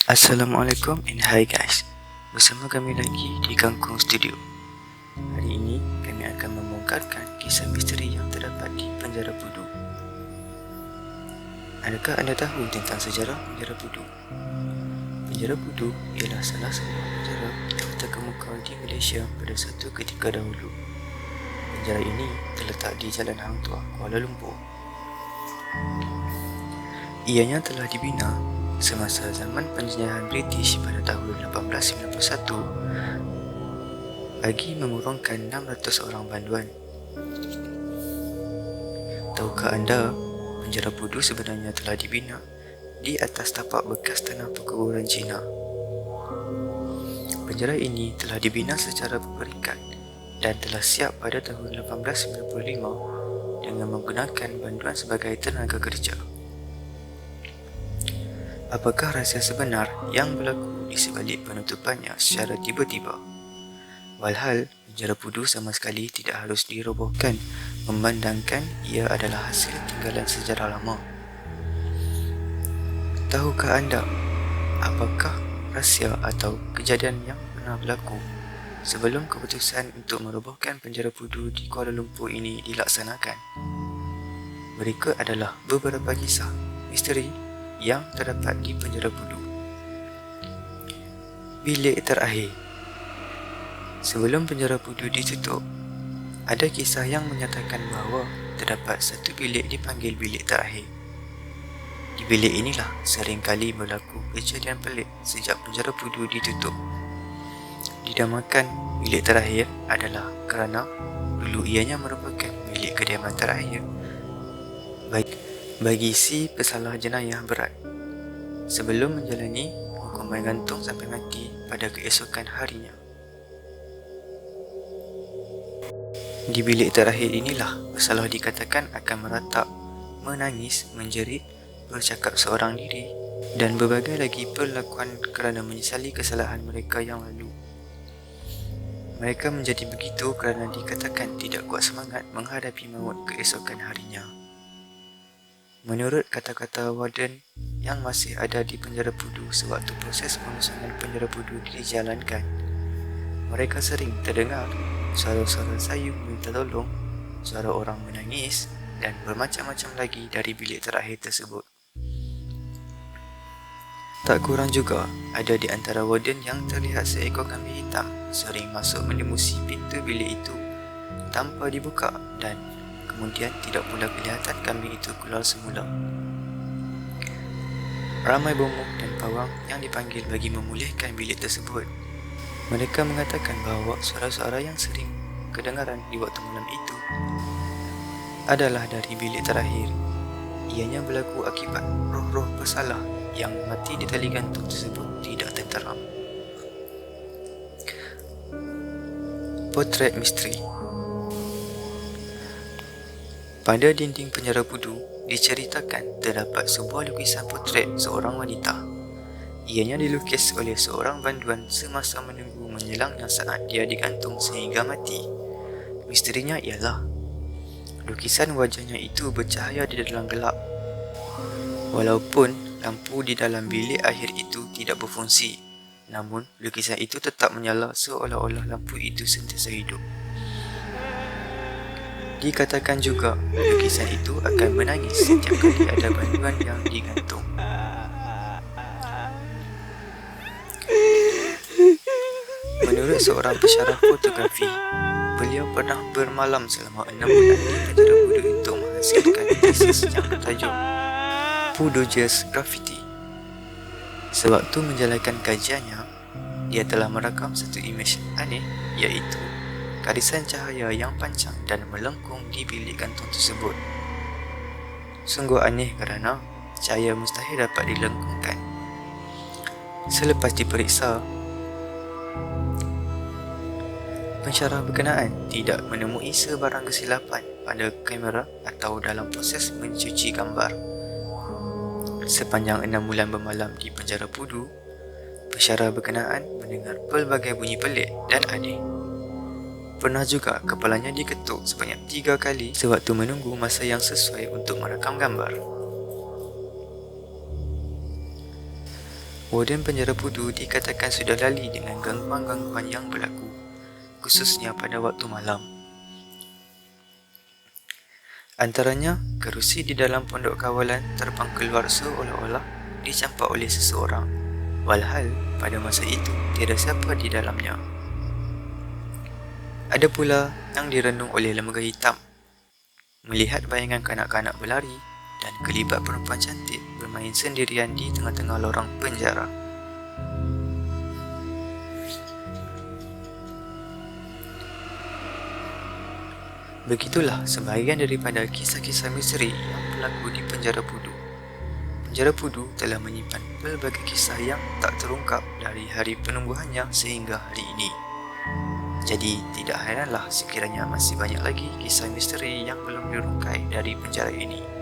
Assalamualaikum and hi guys. Bersama kami lagi di Kangkung Studio. Hari ini kami akan membongkarkan kisah misteri yang terdapat di penjara Pudu. Adakah anda tahu tentang sejarah penjara Pudu? Penjara Pudu ialah salah sebuah penjara yang terkemuka di Malaysia pada satu ketika dahulu. Penjara ini terletak di Jalan Hang Tuah, Kuala Lumpur. Ianya telah dibina semasa zaman penjajahan British pada tahun 1891 bagi mengurungkan 600 orang banduan. Tahukah anda, penjara Pudu sebenarnya telah dibina di atas tapak bekas tanah perkuburan Cina. Penjara ini telah dibina secara berperingkat dan telah siap pada tahun 1895 dengan menggunakan banduan sebagai tenaga kerja. Apakah rahsia sebenar yang berlaku di sebalik penutupannya secara tiba-tiba? Walhal, penjara Pudu sama sekali tidak harus dirobohkan memandangkan ia adalah hasil tinggalan sejarah lama. Tahukah anda apakah rahsia atau kejadian yang pernah berlaku sebelum keputusan untuk merobohkan penjara Pudu di Kuala Lumpur ini dilaksanakan? Berikut adalah beberapa kisah misteri yang terdapat di penjara Pudu. Bilik terakhir. Sebelum penjara Pudu ditutup, ada kisah yang menyatakan bahawa terdapat satu bilik dipanggil bilik terakhir. Di bilik inilah sering kali berlaku kejadian pelik sejak penjara Pudu ditutup. Dinamakan bilik terakhir adalah kerana dulu ianya merupakan bilik kediaman terakhir bagi si pesalah jenayah berat sebelum menjalani hukuman gantung sampai mati pada keesokan harinya. Di bilik terakhir inilah pesalah dikatakan akan meratap, menangis, menjerit, bercakap seorang diri dan berbagai lagi perlakuan kerana menyesali kesalahan mereka yang lalu. Mereka menjadi begitu kerana dikatakan tidak kuat semangat menghadapi maut keesokan harinya. Menurut kata-kata warden yang masih ada di penjara Pudu sewaktu proses pengusungan penjara Pudu dijalankan, mereka sering terdengar suara-suara sayu minta tolong, suara orang menangis dan bermacam-macam lagi dari bilik terakhir tersebut. Tak kurang juga, ada di antara warden yang terlihat seekor kambing hitam sering masuk menembusi pintu bilik itu tanpa dibuka dan kemudian tidak pula kelihatan kambing itu keluar semula. Ramai bomok dan pawang yang dipanggil bagi memulihkan bilik tersebut. Mereka mengatakan bahawa suara-suara yang sering kedengaran di waktu malam itu adalah dari bilik terakhir. Ianya berlaku akibat roh-roh pesalah yang mati di tali gantung tersebut tidak tenteram. Potret misteri. Pada dinding penjara Pudu diceritakan terdapat sebuah lukisan potret seorang wanita. Ianya dilukis oleh seorang banduan semasa menunggu menjelangnya saat dia digantung sehingga mati. Misterinya ialah lukisan wajahnya itu bercahaya di dalam gelap. Walaupun lampu di dalam bilik akhir itu tidak berfungsi, namun lukisan itu tetap menyala seolah-olah lampu itu sentiasa hidup. Dikatakan juga lukisan itu akan menangis setiap kali ada banduan yang digantung. Menurut seorang pensyarah fotografi, beliau pernah bermalam selama 6 bulan di penjara Pudu untuk menghasilkan tesis yang bertajuk Pudu's Graffiti. Sewaktu menjalankan kajiannya, dia telah merakam satu imej aneh, iaitu garisan cahaya yang panjang dan melengkung di bilik gantung tersebut. Sungguh aneh kerana cahaya mustahil dapat dilengkungkan. Selepas diperiksa, pensyarah berkenaan tidak menemui sebarang kesilapan pada kamera atau dalam proses mencuci gambar. Sepanjang 6 bulan bermalam di penjara Pudu, pensyarah berkenaan mendengar pelbagai bunyi pelik dan aneh. Pernah juga kepalanya diketuk sebanyak 3 kali sewaktu menunggu masa yang sesuai untuk merakam gambar. Warden penjara Pudu dikatakan sudah lali dengan gangguan-gangguan yang berlaku, khususnya pada waktu malam. Antaranya, kerusi di dalam pondok kawalan terbang keluar seolah-olah dicampak oleh seseorang, walhal pada masa itu tiada siapa di dalamnya. Ada pula yang direndung oleh lembaga hitam, melihat bayangan kanak-kanak berlari dan kelibat perempuan cantik bermain sendirian di tengah-tengah lorong penjara. Begitulah sebahagian daripada kisah-kisah misteri yang berlaku di penjara Pudu. Penjara Pudu telah menyimpan pelbagai kisah yang tak terungkap dari hari penubuhannya sehingga hari ini. Jadi tidak heranlah sekiranya masih banyak lagi kisah misteri yang belum dirungkai dari penjara ini.